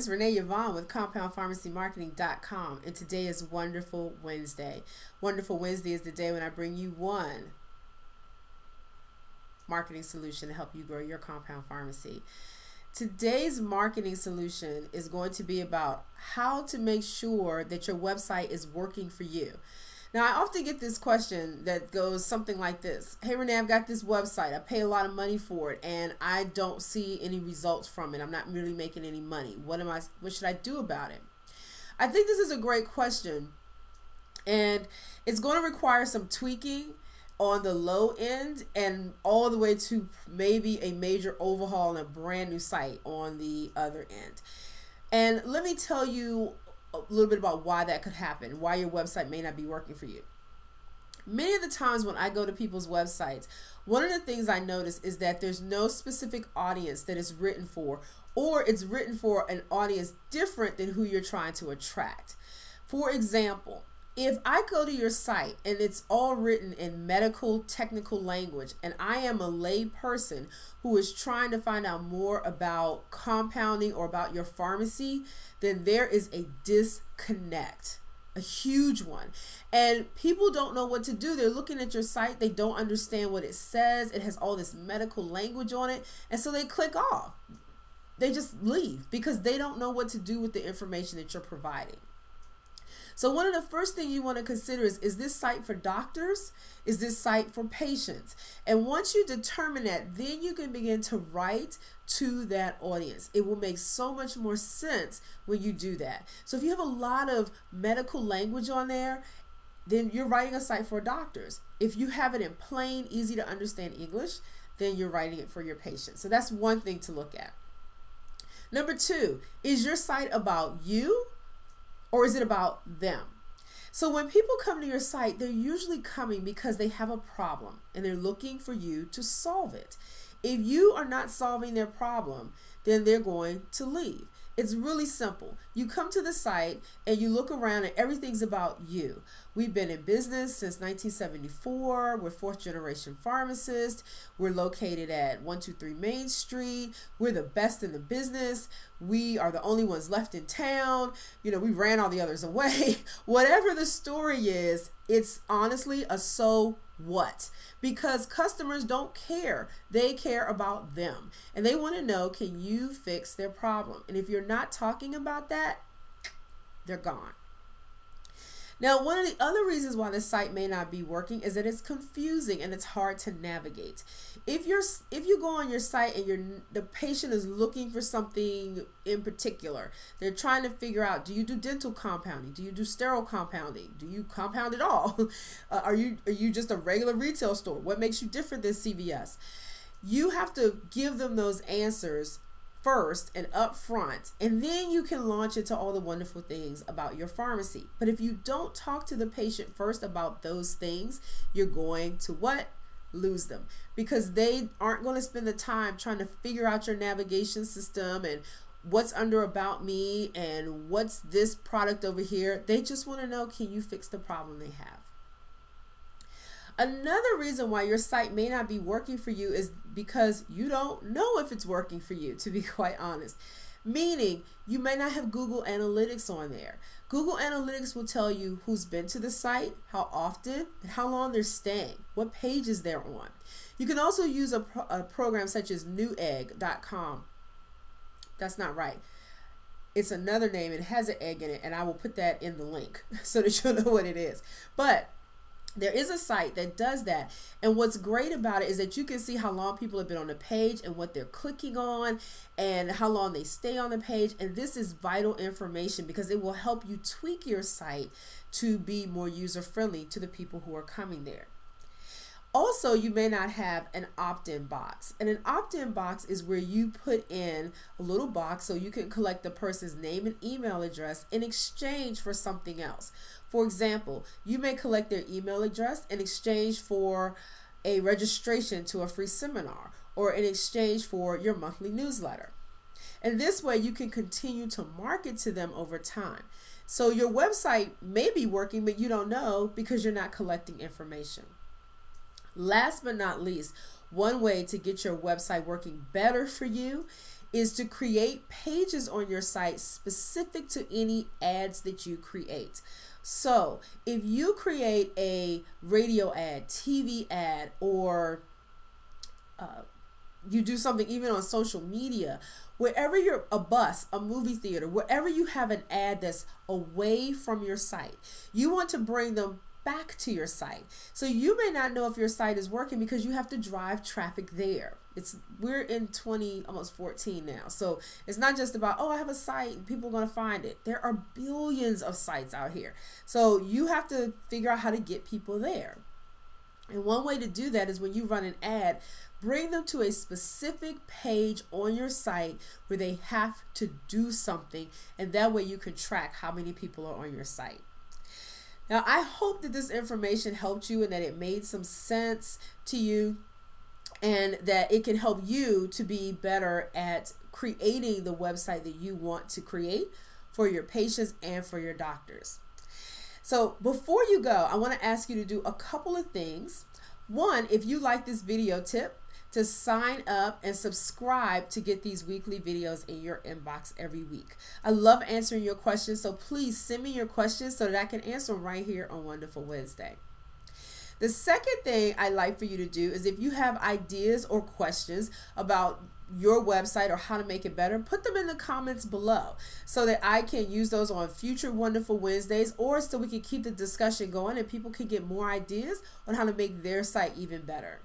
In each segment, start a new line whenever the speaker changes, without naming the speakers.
it's Renee Yvonne with CompoundPharmacyMarketing.com, and today is Wonderful Wednesday. Wonderful Wednesday is the day when I bring you one marketing solution to help you grow your compound pharmacy. Today's marketing solution is going to be about how to make sure that your website is working for you. Now, I often get this question that goes something like this. Hey, Renee, I've got this website. I pay a lot of money for it, and I don't see any results from it. I'm not really making any money. What should I do about it? I think this is a great question, and it's going to require some tweaking on the low end and all the way to maybe a major overhaul and a brand new site on the other end. And let me tell you a little bit about why that could happen, why your website may not be working for you. Many of the times when I go to people's websites, one of the things I notice is that there's no specific audience that it's written for, or it's written for an audience different than who you're trying to attract. For example, if I go to your site and it's all written in medical technical language and I am a lay person who is trying to find out more about compounding or about your pharmacy, then there is a disconnect, a huge one. And people don't know what to do. They're looking at your site. They don't understand what it says. It has all this medical language on it. And so they click off. They just leave because they don't know what to do with the information that you're providing. So one of the first things you want to consider is this site for doctors? Is this site for patients? And once you determine that, then you can begin to write to that audience. It will make so much more sense when you do that. So if you have a lot of medical language on there, then you're writing a site for doctors. If you have it in plain, easy to understand English, then you're writing it for your patients. So that's one thing to look at. Number two, is your site about you? Or is it about them? So when people come to your site, they're usually coming because they have a problem and they're looking for you to solve it. If you are not solving their problem, then they're going to leave. It's really simple. You come to the site and you look around and everything's about you. We've been in business since 1974. We're fourth generation pharmacists. We're located at 123 Main Street. We're the best in the business. We are the only ones left in town. We ran all the others away. Whatever the story is, it's honestly a so what? Because customers don't care. They care about them. And they want to know, can you fix their problem? And if you're not talking about that, they're gone. Now, one of the other reasons why the site may not be working is that it's confusing and it's hard to navigate. If you go on your site and the patient is looking for something in particular, they're trying to figure out, do you do dental compounding? Do you do sterile compounding? Do you compound at all? Are you just a regular retail store? What makes you different than CVS? You have to give them those answers first and up front, and then you can launch into all the wonderful things about your pharmacy. But if you don't talk to the patient first about those things, you're going to what? Lose them, because they aren't going to spend the time trying to figure out your navigation system and what's under about me and what's this product over here. They just want to know, can you fix the problem they have? Another reason why your site may not be working for you is because you don't know if it's working for you, to be quite honest. Meaning, you may not have Google Analytics on there. Google Analytics will tell you who's been to the site, how often, and how long they're staying, what pages they're on. You can also use a program such as newegg.com. That's not right. It's another name. It has an egg in it, and I will put that in the link so that you'll know what it is. But there is a site that does that, and what's great about it is that you can see how long people have been on the page and what they're clicking on and how long they stay on the page, and this is vital information because it will help you tweak your site to be more user-friendly to the people who are coming there. Also, you may not have an opt-in box, and an opt-in box is where you put in a little box so you can collect the person's name and email address in exchange for something else. For example, you may collect their email address in exchange for a registration to a free seminar or in exchange for your monthly newsletter. And this way you can continue to market to them over time. So your website may be working, but you don't know because you're not collecting information. Last but not least, one way to get your website working better for you is to create pages on your site specific to any ads that you create. So if you create a radio ad, TV ad, or you do something even on social media, wherever you're a bus, a movie theater, wherever you have an ad that's away from your site, you want to bring them back to your site. So you may not know if your site is working because you have to drive traffic there. We're in 2014 now. So it's not just about, oh, I have a site and people are going to find it. There are billions of sites out here. So you have to figure out how to get people there. And one way to do that is when you run an ad, bring them to a specific page on your site where they have to do something, and that way you can track how many people are on your site. Now, I hope that this information helped you and that it made some sense to you, and that it can help you to be better at creating the website that you want to create for your patients and for your doctors. So before you go, I want to ask you to do a couple of things. One, if you like this video tip, to sign up and subscribe to get these weekly videos in your inbox every week. I love answering your questions, so please send me your questions so that I can answer them right here on Wonderful Wednesday. The second thing I'd like for you to do is if you have ideas or questions about your website or how to make it better, put them in the comments below so that I can use those on future Wonderful Wednesdays, or so we can keep the discussion going and people can get more ideas on how to make their site even better.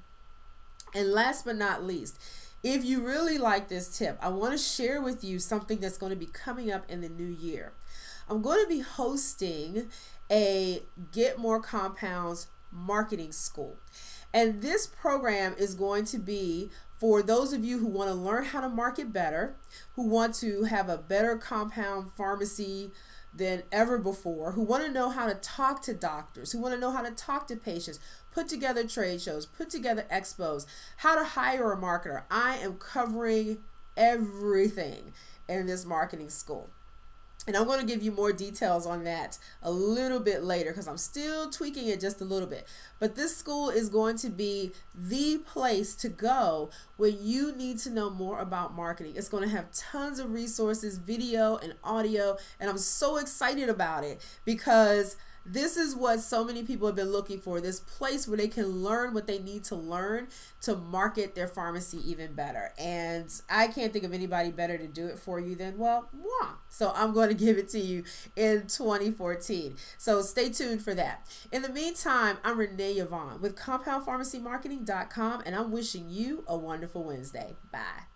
And last but not least, if you really like this tip, I want to share with you something that's going to be coming up in the new year. I'm going to be hosting a Get More Compounds marketing school. And this program is going to be for those of you who want to learn how to market better, who want to have a better compound pharmacy than ever before, who want to know how to talk to doctors, who want to know how to talk to patients, put together trade shows, put together expos, how to hire a marketer. I am covering everything in this marketing school. And I'm going to give you more details on that a little bit later because I'm still tweaking it just a little bit. But this school is going to be the place to go when you need to know more about marketing. It's going to have tons of resources, video and audio, and I'm so excited about it because this is what so many people have been looking for, this place where they can learn what they need to learn to market their pharmacy even better. And I can't think of anybody better to do it for you than, well, moi. So I'm going to give it to you in 2014. So stay tuned for that. In the meantime, I'm Renee Yvonne with CompoundPharmacyMarketing.com, and I'm wishing you a wonderful Wednesday. Bye.